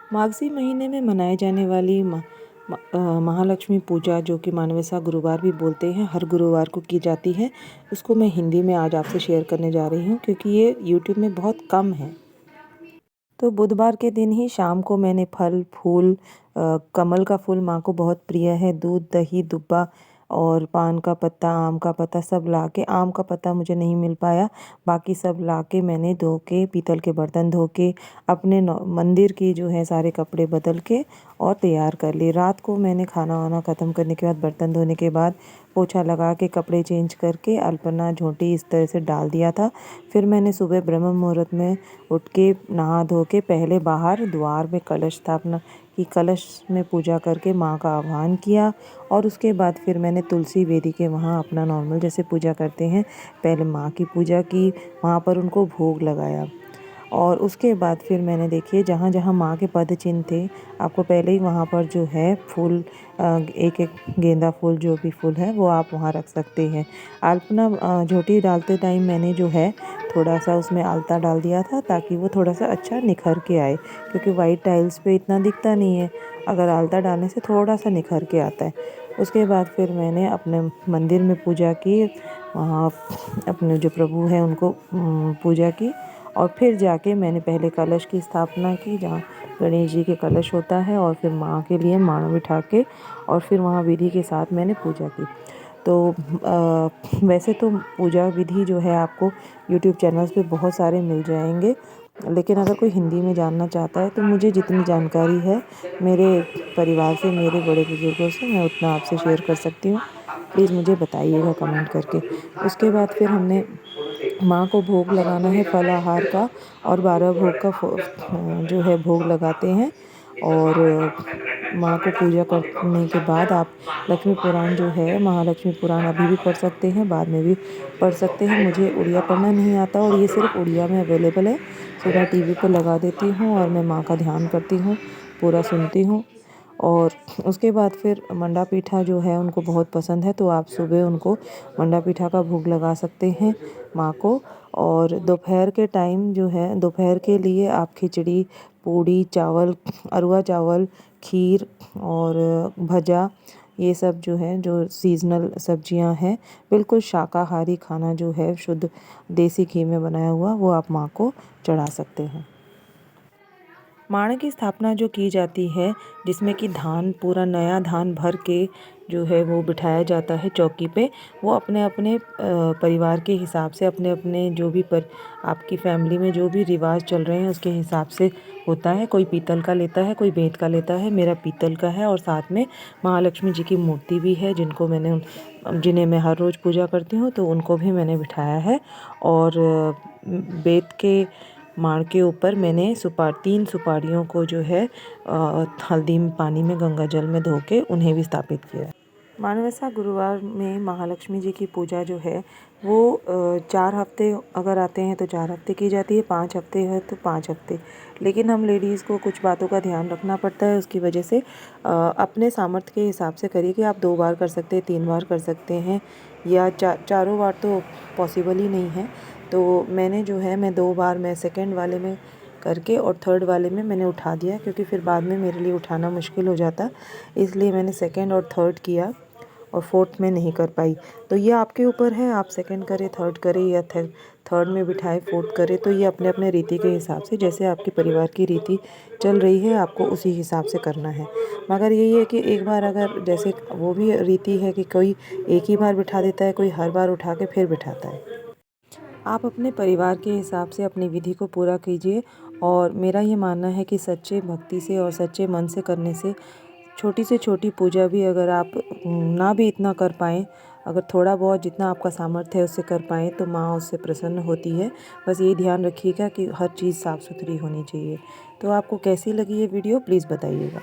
माघी महीने में मनाए जाने वाली महालक्ष्मी पूजा, जो कि माणवसा गुरुवार भी बोलते हैं, हर गुरुवार को की जाती है। उसको मैं हिंदी में आज आपसे शेयर करने जा रही हूँ, क्योंकि ये यूट्यूब में बहुत कम है। तो बुधवार के दिन ही शाम को मैंने फल फूल, कमल का फूल माँ को बहुत प्रिय है, दूध दही दुब्बा और पान का पत्ता, आम का पत्ता सब लाके, आम का पत्ता मुझे नहीं मिल पाया, बाकी सब लाके मैंने धो के, पीतल के बर्तन धो के, अपने मंदिर की जो है सारे कपड़े बदल के और तैयार कर लिए। रात को मैंने खाना वाना ख़त्म करने के बाद, बर्तन धोने के बाद, पोछा लगा के, कपड़े चेंज करके, अल्पना झोंटी इस तरह से डाल दिया था। फिर मैंने सुबह ब्रह्म मुहूर्त में उठ के नहा धो के पहले बाहर द्वार में कलश स्थापना की, कलश में पूजा करके माँ का आह्वान किया। और उसके बाद फिर मैंने तुलसी वेदी के वहाँ अपना नॉर्मल जैसे पूजा करते हैं, पहले माँ की पूजा की, वहाँ पर उनको भोग लगाया। और उसके बाद फिर मैंने, देखिए, जहाँ जहाँ माँ के पद चिन्ह थे, आपको पहले ही वहाँ पर जो है फूल, एक एक गेंदा फूल, जो भी फूल है वो आप वहाँ रख सकते हैं। अल्पना झोटी डालते टाइम मैंने जो है थोड़ा सा उसमें आलता डाल दिया था, ताकि वो थोड़ा सा अच्छा निखर के आए, क्योंकि वाइट टाइल्स पे इतना दिखता नहीं है, अगर आलता डालने से थोड़ा सा निखर के आता है। उसके बाद फिर मैंने अपने मंदिर में पूजा की, वहाँ अपने जो प्रभु हैं उनको पूजा की। और फिर जाके मैंने पहले कलश की स्थापना की, जहाँ गणेश जी के कलश होता है, और फिर माँ के लिए माण बिठा के, और फिर वहाँ विधि के साथ मैंने पूजा की। तो वैसे तो पूजा विधि जो है आपको यूट्यूब चैनल्स पे बहुत सारे मिल जाएंगे, लेकिन अगर कोई हिंदी में जानना चाहता है तो मुझे जितनी जानकारी है मेरे परिवार से, मेरे बड़े बुजुर्गों से, मैं उतना आपसे शेयर कर सकती हूँ। प्लीज़ मुझे बताइएगा कमेंट करके। उसके बाद फिर हमने माँ को भोग लगाना है फलाहार का, और 12 भोग का जो है भोग लगाते हैं। और माँ को पूजा करने के बाद आप लक्ष्मी पुराण जो है, महालक्ष्मी पुराण अभी भी पढ़ सकते हैं, बाद में भी पढ़ सकते हैं। मुझे उड़िया पढ़ना नहीं आता, और ये सिर्फ उड़िया में अवेलेबल है, सो मैं टीवी पर लगा देती हूँ और मैं माँ का ध्यान करती हूँ, पूरा सुनती हूँ। और उसके बाद फिर मंडा पीठा जो है उनको बहुत पसंद है, तो आप सुबह उनको मंडा पीठा का भोग लगा सकते हैं माँ को। और दोपहर के टाइम जो है, दोपहर के लिए आप खिचड़ी, पूड़ी, चावल, अरवा चावल, खीर और भजा, ये सब जो है, जो सीज़नल सब्जियां हैं, बिल्कुल शाकाहारी खाना जो है, शुद्ध देसी घी में बनाया हुआ, वो आप माँ को चढ़ा सकते हैं। माण की स्थापना जो की जाती है, जिसमें कि धान, पूरा नया धान भर के जो है वो बिठाया जाता है चौकी पे, वो अपने अपने परिवार के हिसाब से, अपने अपने जो भी आपकी फैमिली में जो भी रिवाज चल रहे हैं उसके हिसाब से होता है। कोई पीतल का लेता है, कोई बेंत का लेता है, मेरा पीतल का है। और साथ में महालक्ष्मी जी की मूर्ति भी है, जिन्हें मैं हर रोज़ पूजा करती हूँ, तो उनको भी मैंने बिठाया है। और बेंत के माण के ऊपर मैंने 3 सुपारियों को जो है हल्दी में, पानी में, गंगा जल में धो के उन्हें भी स्थापित किया है। माणवसा गुरुवार में महालक्ष्मी जी की पूजा जो है वो 4 हफ्ते अगर आते हैं तो 4 हफ्ते की जाती है, 5 हफ्ते है तो 5 हफ्ते। लेकिन हम लेडीज़ को कुछ बातों का ध्यान रखना पड़ता है, उसकी वजह से अपने सामर्थ्य के हिसाब से करिए कि आप 2 बार कर सकते हैं, 3 बार कर सकते हैं, या चारों बार तो पॉसिबल ही नहीं है। तो मैंने जो है, मैं 2 बार, मैं सेकंड वाले में करके और थर्ड वाले में मैंने उठा दिया, क्योंकि फिर बाद में मेरे लिए उठाना मुश्किल हो जाता, इसलिए मैंने सेकंड और थर्ड किया, और फोर्थ में नहीं कर पाई। तो ये आपके ऊपर है, आप सेकंड करें, थर्ड करें, या थर्ड में बिठाए, फोर्थ करें। तो ये अपने अपने रीति के हिसाब से, जैसे आपके परिवार की रीति चल रही है, आपको उसी हिसाब से करना है। मगर यही है कि एक बार अगर, जैसे वो भी रीति है कि कोई एक ही बार बिठा देता है, कोई हर बार उठा के फिर बिठाता है। आप अपने परिवार के हिसाब से अपनी विधि को पूरा कीजिए। और मेरा ये मानना है कि सच्चे भक्ति से और सच्चे मन से करने से, छोटी से छोटी पूजा भी अगर आप ना भी इतना कर पाएँ, अगर थोड़ा बहुत जितना आपका सामर्थ्य है उससे कर पाएँ, तो माँ उससे प्रसन्न होती है। बस ये ध्यान रखिएगा कि हर चीज़ साफ़ सुथरी होनी चाहिए। तो आपको कैसी लगी ये वीडियो, प्लीज़ बताइएगा।